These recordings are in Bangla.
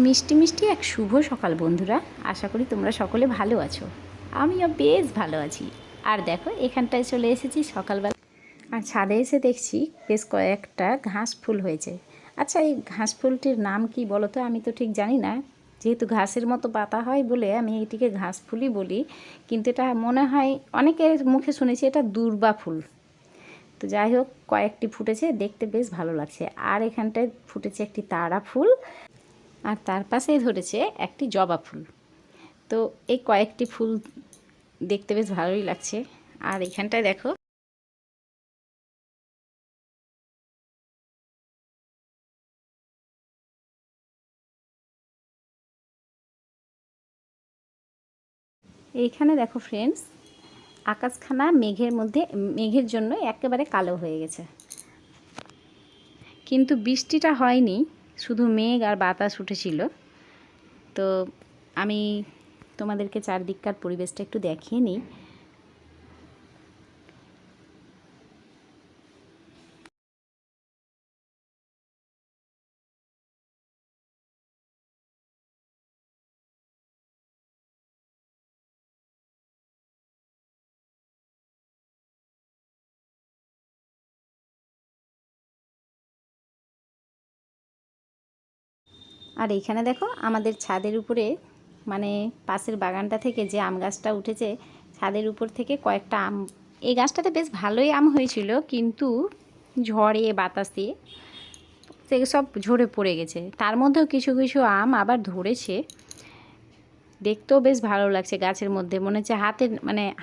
মিষ্টি মিষ্টি এক শুভ সকাল বন্ধুরা, আশা করি তোমরা সকলে ভালো আছো। আমিও বেশ ভালো আছি। আর দেখো এখানটায় চলে এসেছি সকালবেলা, আর ছাদে এসে দেখছি বেশ কয়েকটা ঘাস ফুল হয়েছে। আচ্ছা, এই ঘাস ফুলটির নাম কি বলো তো? আমি তো ঠিক জানি না, যেহেতু ঘাসের মতো পাতা হয় বলে আমি এটিকে ঘাস ফুলই বলি, কিন্তু এটা মনে হয় অনেকের মুখে শুনেছি এটা দূর্বা ফুল। তো যাই হোক, কয়েকটি ফুটেছে, দেখতে বেশ ভালো লাগছে। আর এখানটায় ফুটেছে একটি তারা ফুল, আর তার পাশেই ধরেছে একটি জবা ফুল। তো এই কয়েকটি ফুল দেখতে বেশ ভালোই লাগছে। আর এখানটায় দেখো, এইখানে দেখো ফ্রেন্ডস, আকাশখানা মেঘের জন্য একেবারে কালো হয়ে গেছে, কিন্তু বৃষ্টিটা হয়নি, শুধু মেঘ আর বাতাস উঠেছিল। তো আমি তোমাদেরকে চারদিককার পরিবেশটা একটু দেখিয়ে নিই। আর এইখানে দেখো আমাদের ছাদের উপরে, মানে পাশের বাগানটা থেকে যে আম গাছটা উঠেছে, ছাদের উপর থেকে কয়েকটা আম, এই গাছটাতে বেশ ভালোই আম হয়েছিল, কিন্তু ঝড়ে বাতাসে থেকে সব ঝরে পড়ে গেছে। তার মধ্যেও কিছু কিছু আম আবার ধরেছে, দেখতেও বেশ ভালো লাগছে। গাছের মধ্যে মনে হচ্ছে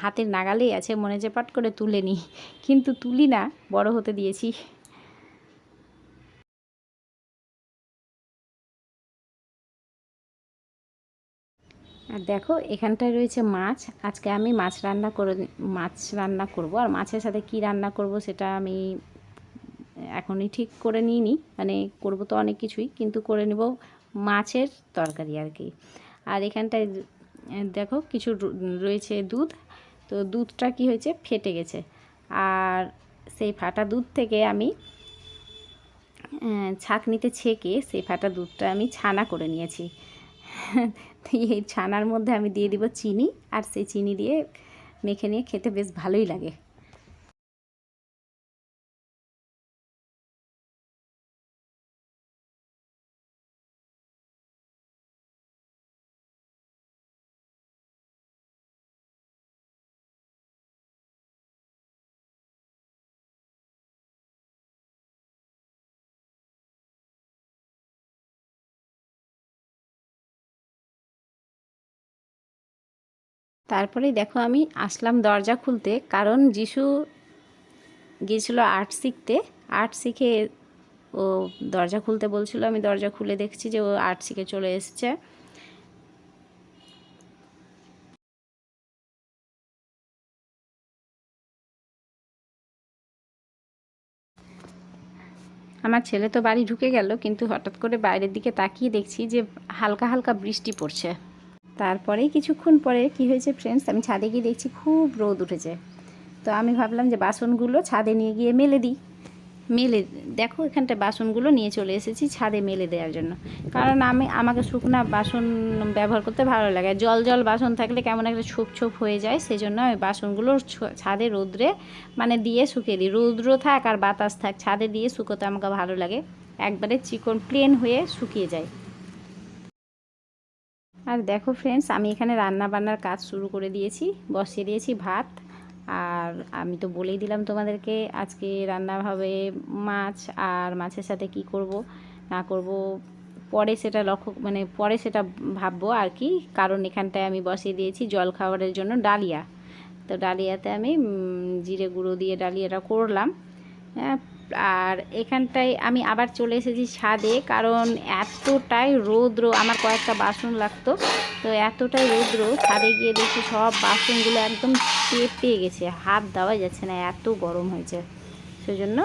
হাতের নাগালেই আছে, মনে হচ্ছে পট করে তুলে নিই, কিন্তু তুলি না, বড় হতে দিয়েছি। আর দেখো এখানটায় রয়েছে মাছ। আজকে আমি মাছ রান্না করব। আর মাছের সাথে কি রান্না করব সেটা আমি এখনই ঠিক করে নিইনি, মানে করব তো অনেক কিছুই, কিন্তু করে নেব মাছের তরকারি আর কি। আর এখানটায় দেখো কিছু রয়েছে দুধ। তো দুধটা কি হয়েছে, ফেটে গেছে। আর সেই ফাটা দুধ থেকে আমি ছাঁকনিতে ছেঁকে সেই ফাটা দুধটা আমি ছানা করে নিয়েছি। তো এই ছানার মধ্যে আমি দিয়ে দিব চিনি, আর সেই চিনি দিয়ে মেখে নিয়ে খেতে বেশ ভালোই লাগে। তারপরেই দেখো আমি আসলাম দরজা খুলতে, কারণ যিশু গিয়েছিল আর্ট শিখতে। আর্ট শিখে ও দরজা খুলতে বলছিল, আমি দরজা খুলে দেখছি যে ও আর্ট শিখে চলে এসেছে। আমার ছেলে তো বাড়ি ঢুকে গেল, কিন্তু হঠাৎ করে বাইরের দিকে তাকিয়ে দেখছি যে হালকা হালকা বৃষ্টি পড়ছে। তারপরেই কিছুক্ষণ পরে কি হয়েছে ফ্রেন্ডস, আমি ছাদে গিয়ে দেখছি খুব রোদ উঠেছে। তো আমি ভাবলাম যে বাসনগুলো ছাদে নিয়ে গিয়ে মেলে দিই। দেখো এখানটায় বাসনগুলো নিয়ে চলে এসেছি ছাদে মেলে দেওয়ার জন্য, কারণ আমাকে শুকনা বাসন ব্যবহার করতে ভালো লাগে। জল জল বাসন থাকলে কেমন একটা ছোপ ছোপ হয়ে যায়, সেই জন্য আমি বাসনগুলো ছাদে রোদ্রে দিয়ে শুকিয়ে দিই। রৌদ্র থাক আর বাতাস থাক, ছাদে দিয়ে শুকোতে আমাকে ভালো লাগে, একবারে চিকন প্লেন হয়ে শুকিয়ে যায়। আর দেখো ফ্রেন্ডস, আমি এখানে রান্না বান্নার কাজ শুরু করে দিয়েছি, বসিয়ে দিয়েছি ভাত। আর আমি তো বলেই দিলাম তোমাদেরকে আজকে রান্না হবে মাছ। আর মাছের সাথে কি করব না করব পরে সেটা পরে সেটা ভাববো আর কি। কারণ এখানটায় আমি বসিয়ে দিয়েছি জল খাবারের জন্য ডালিয়া। তো ডালিয়াতে আমি জিরে গুঁড়ো দিয়ে ডালিয়াটা করলাম। আর এখানটায় আমি আবার চলে এসেছি ছাদে, কারণ এতটাই রৌদ্র, আমার কয়েকটা বাসন লাগতো। তো এতটাই রৌদ্র, ছাদে গিয়ে দেখি সব বাসনগুলো একদম চেপে গেছে, হাত দেওয়া যাচ্ছে না, এত গরম হয়েছে। সেজন্য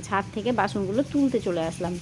ছাদ থেকে বাসনগুলো তুলতে চলে আসলাম।